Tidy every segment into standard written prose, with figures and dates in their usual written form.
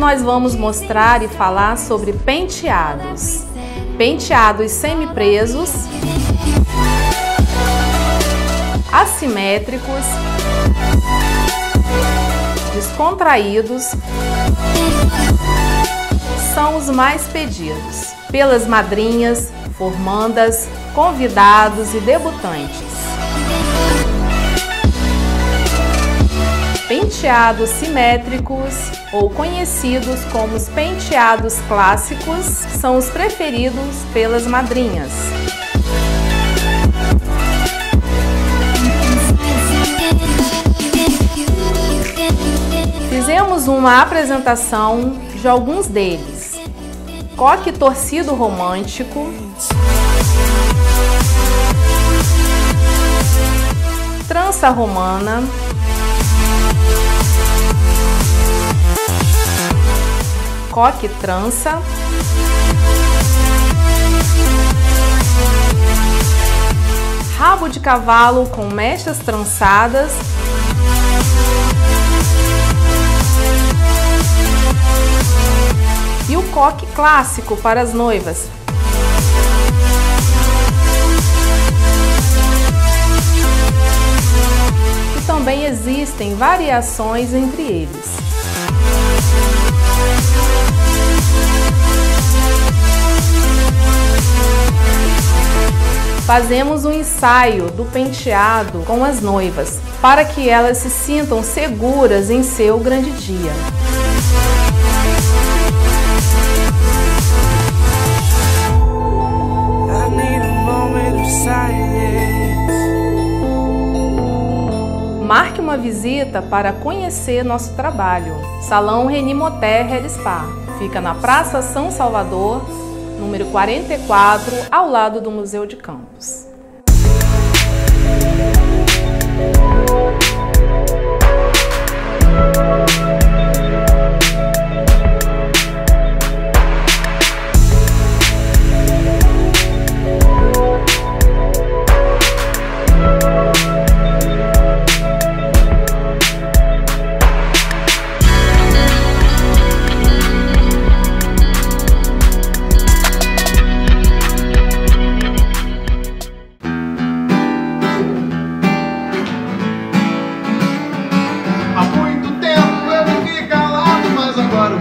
nós vamos mostrar e falar sobre penteados. Penteados semi-presos, assimétricos, descontraídos, são os mais pedidos pelas madrinhas, formandas, convidados e debutantes. Penteados simétricos, ou conhecidos como os penteados clássicos, são os preferidos pelas madrinhas. Fizemos uma apresentação de alguns deles: coque torcido romântico, trança romana, coque trança, rabo de cavalo com mechas trançadas, e o coque clássico para as noivas. E também existem variações entre eles. Fazemos um ensaio do penteado com as noivas, para que elas se sintam seguras em seu grande dia. Marque uma visita para conhecer nosso trabalho. Salão Reni Moter Hair Spa. Fica na Praça São Salvador, número 44, ao lado do Museu de Campos.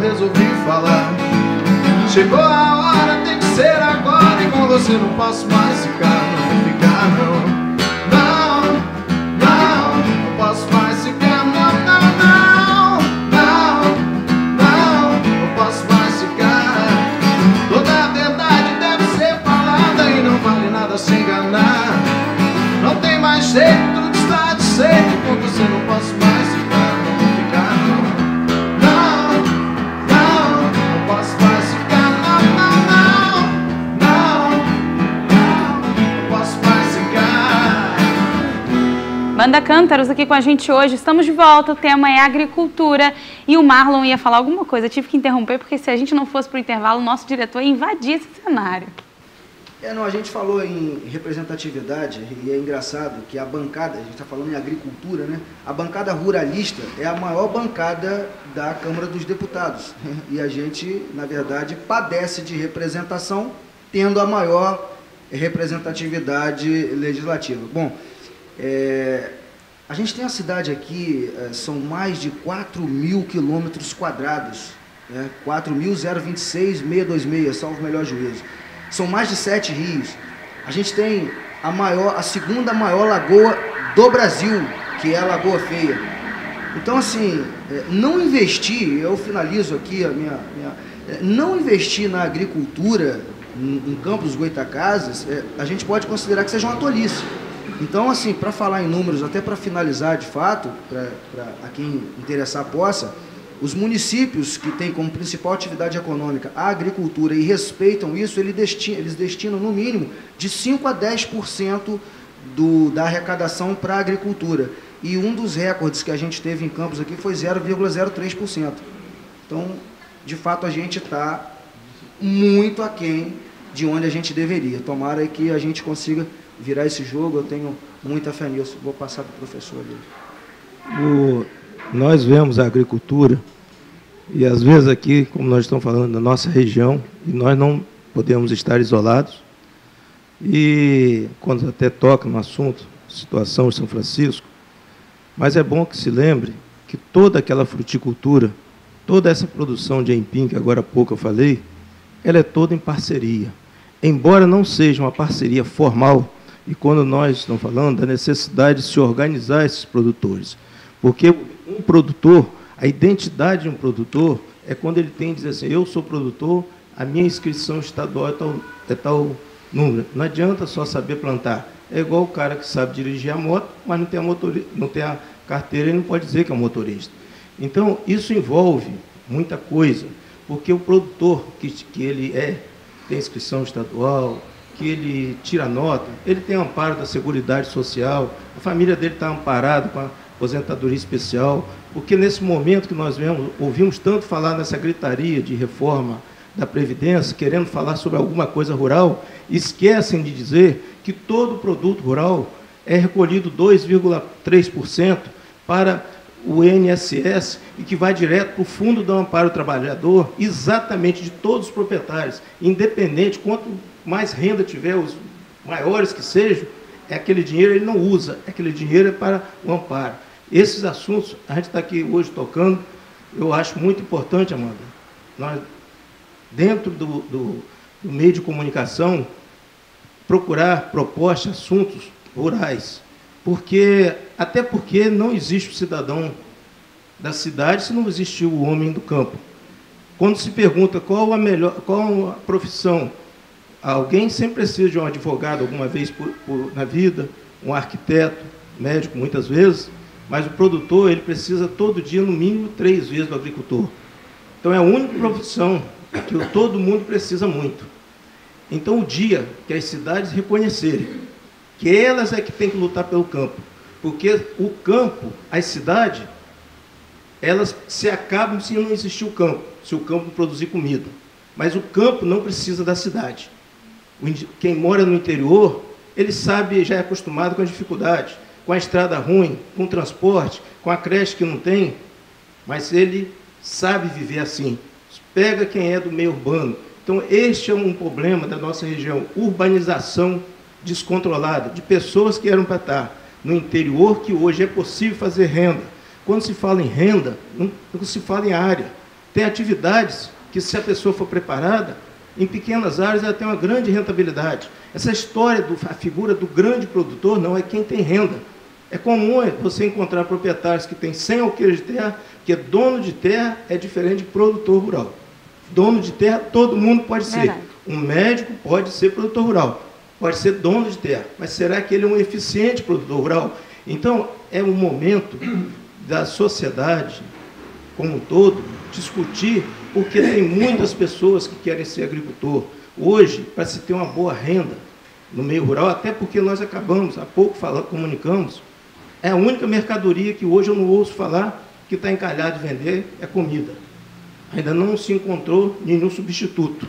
Resolvi falar. Chegou a hora, tem que ser agora. E com você não posso mais ficar. Não vou ficar, não. Não posso mais ficar. Não posso mais ficar. Toda a verdade deve ser falada e não vale nada se enganar. Não tem mais jeito, tudo está desfeito. Com você não posso mais ficar. Banda Cântaros aqui com a gente hoje, estamos de volta, o tema é agricultura e o Marlon ia falar alguma coisa, tive que interromper porque se a gente não fosse para o intervalo, o nosso diretor ia invadir esse cenário. A gente falou em representatividade e é engraçado que a bancada, a gente está falando em agricultura, né? A bancada ruralista é a maior bancada da Câmara dos Deputados e a gente, na verdade, padece de representação tendo a maior representatividade legislativa. Bom, a gente tem a cidade aqui, são mais de 4.000 quilômetros quadrados, 4.026.626, salvo o melhor juízo. São mais de 7 rios. A gente tem a segunda maior lagoa do Brasil, que é a Lagoa Feia. Então, assim, não investir, eu finalizo aqui não investir na agricultura, em Campos Goytacazes, a gente pode considerar que seja uma tolice. Então, assim, para falar em números, até para finalizar de fato, a quem interessar possa, os municípios que têm como principal atividade econômica a agricultura e respeitam isso, eles destinam no mínimo de 5 a 10% da arrecadação para a agricultura. E um dos recordes que a gente teve em Campos aqui foi 0,03%. Então, de fato, a gente está muito aquém de onde a gente deveria. Tomara que a gente consiga virar esse jogo, eu tenho muita fé nisso. Vou passar para o professor ali. Nós vemos a agricultura E às vezes aqui, como nós estamos falando da nossa região, e nós não podemos estar isolados, e quando até toca no assunto, situação de São Francisco, mas é bom que se lembre que toda aquela fruticultura, toda essa produção de aipim, que agora há pouco eu falei, ela é toda em parceria. Embora não seja uma parceria formal, e quando nós estamos falando da necessidade de se organizar esses produtores, porque um produtor, a identidade de um produtor é quando ele tem, diz assim, eu sou produtor, a minha inscrição estadual é tal número. Não adianta só saber plantar. É igual o cara que sabe dirigir a moto, mas não tem a carteira, ele não pode dizer que é um motorista. Então, isso envolve muita coisa, porque o produtor que ele tem inscrição estadual, que ele tira nota, ele tem amparo da Seguridade Social, a família dele está amparada com a aposentadoria especial, porque nesse momento que nós ouvimos tanto falar nessa gritaria de reforma da Previdência, querendo falar sobre alguma coisa rural, esquecem de dizer que todo produto rural é recolhido 2,3% para o INSS e que vai direto para o Fundo do Amparo ao Trabalhador, exatamente de todos os proprietários, independente, quanto mais renda tiver, os maiores que sejam, aquele dinheiro ele não usa, aquele dinheiro é para o amparo. Esses assuntos, a gente está aqui hoje tocando, eu acho muito importante, Amanda, nós, dentro do meio de comunicação, procurar propostas, assuntos rurais, até porque não existe o cidadão da cidade se não existir o homem do campo. Quando se pergunta qual a profissão, alguém sempre precisa de um advogado alguma vez na vida, um arquiteto, médico muitas vezes, mas o produtor ele precisa todo dia, no mínimo, 3 vezes do agricultor. Então é a única profissão que todo mundo precisa muito. Então o dia que as cidades reconhecerem que elas é que têm que lutar pelo campo, porque o campo, as cidades, elas se acabam se não existir o campo, se o campo não produzir comida. Mas o campo não precisa da cidade. Quem mora no interior, ele sabe, já é acostumado com as dificuldades, com a estrada ruim, com o transporte, com a creche que não tem, mas ele sabe viver assim. Pega quem é do meio urbano. Então, este é um problema da nossa região, urbanização descontrolada, de pessoas que eram para estar no interior, que hoje é possível fazer renda. Quando se fala em renda, não se fala em área. Tem atividades que, se a pessoa for preparada, em pequenas áreas ela tem uma grande rentabilidade. Essa história, a figura do grande produtor, não é quem tem renda. É comum você encontrar proprietários que têm 100 alqueires de terra, que dono de terra é diferente de produtor rural. Dono de terra, todo mundo pode ser. Verdade. Um médico pode ser produtor rural, pode ser dono de terra, mas será que ele é um eficiente produtor rural? Então, é um momento da sociedade, como um todo, discutir, porque tem muitas pessoas que querem ser agricultor. Hoje, para se ter uma boa renda no meio rural, até porque nós acabamos, há pouco comunicamos, é a única mercadoria que hoje eu não ouço falar que está encalhado de vender, é comida. Ainda não se encontrou nenhum substituto.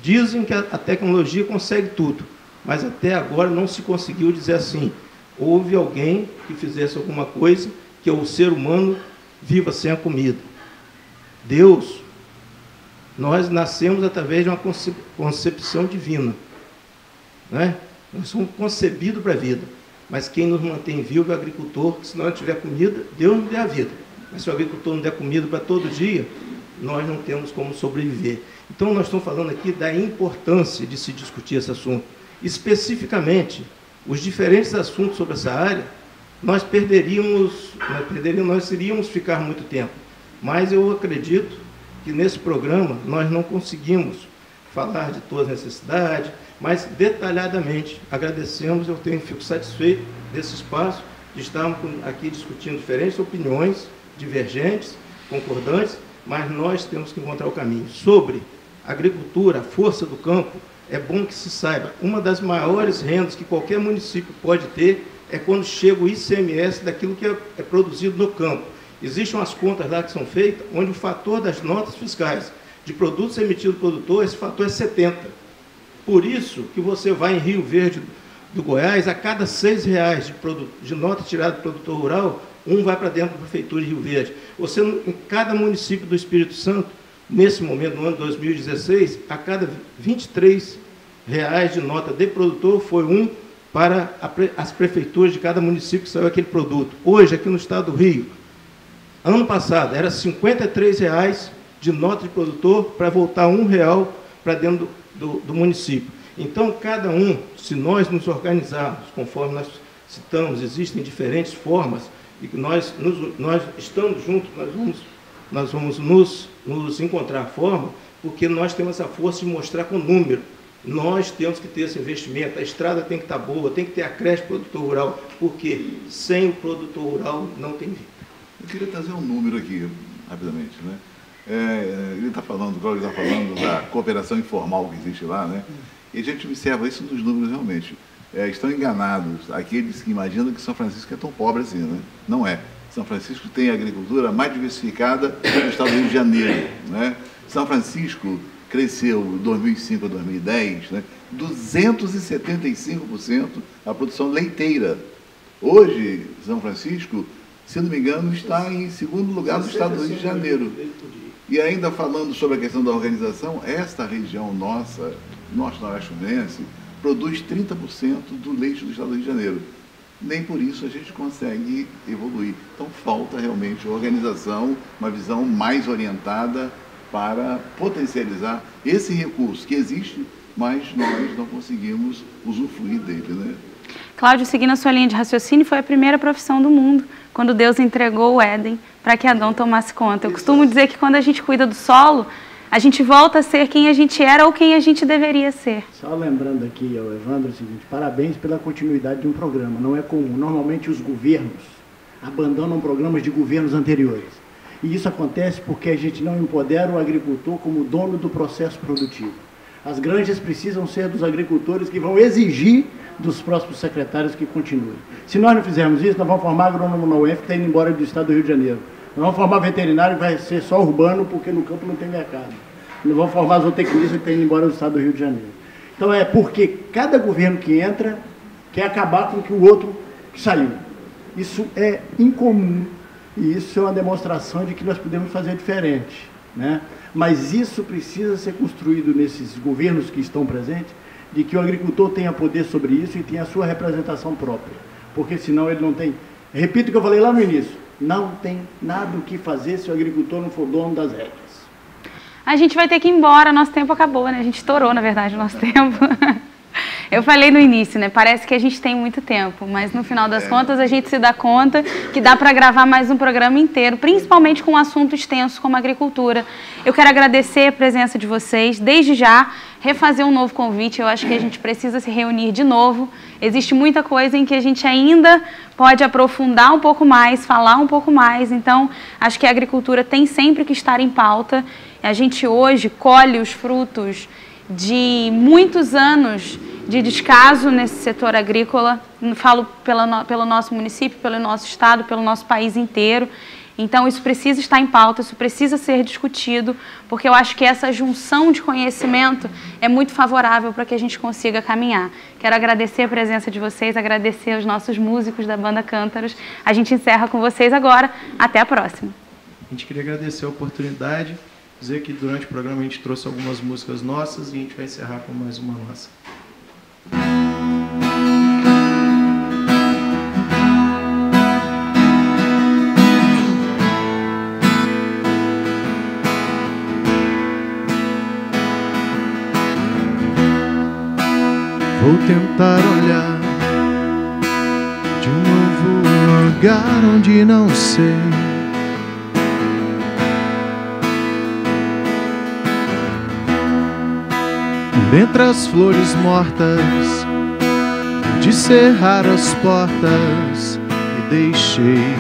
Dizem que a tecnologia consegue tudo, mas até agora não se conseguiu dizer assim, houve alguém que fizesse alguma coisa que o ser humano viva sem a comida. Deus, nós nascemos através de uma concepção divina, né? Nós somos concebidos para a vida, mas quem nos mantém vivo é o agricultor, se não tiver comida, Deus nos dá a vida. Mas se o agricultor não der comida para todo dia, nós não temos como sobreviver. Então, nós estamos falando aqui da importância de se discutir esse assunto. Especificamente, os diferentes assuntos sobre essa área, nós iríamos ficar muito tempo. Mas eu acredito que nesse programa nós não conseguimos falar de todas as necessidades, mas detalhadamente agradecemos, fico satisfeito desse espaço, de estarmos aqui discutindo diferentes opiniões, divergentes, concordantes, mas nós temos que encontrar o caminho. Sobre agricultura, a força do campo, é bom que se saiba, uma das maiores rendas que qualquer município pode ter é quando chega o ICMS daquilo que é produzido no campo. Existem umas contas lá que são feitas, onde o fator das notas fiscais de produtos emitidos do produtor, esse fator é 70. Por isso que você vai em Rio Verde do Goiás, a cada R$ 6 de nota tirada do produtor rural, um vai para dentro da Prefeitura de Rio Verde. Você, em cada município do Espírito Santo, nesse momento, no ano 2016, a cada R$23 de nota de produtor, foi um para as prefeituras de cada município que saiu aquele produto. Hoje, aqui no estado do Rio, ano passado, era R$53 de nota de produtor para voltar R$1 para dentro do município. Então, cada um, se nós nos organizarmos, conforme nós citamos, existem diferentes formas, e que nós estando juntos, nós vamos nos encontrar forma, porque nós temos a força de mostrar com número. Nós temos que ter esse investimento, a estrada tem que estar boa, tem que ter a creche produtor rural, porque sem o produtor rural não tem vida. Eu queria trazer um número aqui, rapidamente, né? Ele está falando, o Cláudio está falando da cooperação informal que existe lá, né? E a gente observa isso nos números realmente. Estão enganados aqueles que imaginam que São Francisco é tão pobre assim, né? Não é. São Francisco tem a agricultura mais diversificada do estado do Rio de Janeiro, né? São Francisco cresceu de 2005 a 2010, né, 275% a produção leiteira. Hoje, São Francisco, se não me engano, está em segundo lugar do estado do Rio de Janeiro. E ainda falando sobre a questão da organização, esta região nossa, Norte-Noroeste Fluminense, produz 30% do leite do estado do Rio de Janeiro. Nem por isso a gente consegue evoluir. Então falta realmente organização, uma visão mais orientada para potencializar esse recurso que existe, mas nós não conseguimos usufruir dele, né? Cláudio, seguindo a sua linha de raciocínio, foi a primeira profissão do mundo, quando Deus entregou o Éden para que Adão tomasse conta. Eu costumo dizer que quando a gente cuida do solo, a gente volta a ser quem a gente era ou quem a gente deveria ser. Só lembrando aqui ao Evandro o seguinte, parabéns pela continuidade de um programa. Não é comum. Normalmente os governos abandonam programas de governos anteriores. E isso acontece porque a gente não empodera o agricultor como dono do processo produtivo. As granjas precisam ser dos agricultores que vão exigir dos próximos secretários que continuem. Se nós não fizermos isso, nós vamos formar agrônomo na UF que está indo embora do estado do Rio de Janeiro. Nós vamos formar veterinário que vai ser só urbano porque no campo não tem mercado. Nós vamos formar zootecnista que está indo embora do estado do Rio de Janeiro. Então é porque cada governo que entra quer acabar com o que o outro saiu. Isso é incomum. E isso é uma demonstração de que nós podemos fazer diferente, né? Mas isso precisa ser construído nesses governos que estão presentes, de que o agricultor tenha poder sobre isso e tenha a sua representação própria. Porque senão ele não tem... Repito o que eu falei lá no início, não tem nada o que fazer se o agricultor não for dono das rédeas. A gente vai ter que ir embora, nosso tempo acabou, né? A gente estourou, na verdade, o nosso tempo. Eu falei no início, né? Parece que a gente tem muito tempo, mas no final das contas a gente se dá conta que dá para gravar mais um programa inteiro, principalmente com um assunto extenso como a agricultura. Eu quero agradecer a presença de vocês, desde já, refazer um novo convite. Eu acho que a gente precisa se reunir de novo. Existe muita coisa em que a gente ainda pode aprofundar um pouco mais, falar um pouco mais. Então, acho que a agricultura tem sempre que estar em pauta. A gente hoje colhe os frutos de muitos anos de descaso nesse setor agrícola, falo pelo nosso município, pelo nosso estado, pelo nosso país inteiro. Então isso precisa estar em pauta, isso precisa ser discutido, porque eu acho que essa junção de conhecimento é muito favorável para que a gente consiga caminhar. Quero agradecer a presença de vocês, agradecer aos nossos músicos da banda Cântaros. A gente encerra com vocês agora, até a próxima. A gente queria agradecer a oportunidade, dizer que durante o programa a gente trouxe algumas músicas nossas e a gente vai encerrar com mais uma nossa. Vou tentar olhar de novo um lugar onde não sei. Dentre as flores mortas, de cerrar as portas, me deixei.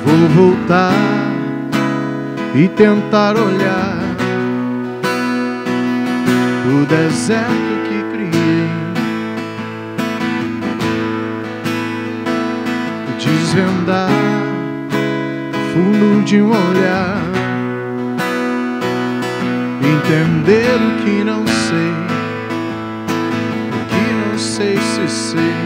Vou voltar e tentar olhar o deserto que criei, desvendar o fundo de um olhar, entender o que não sei se sei.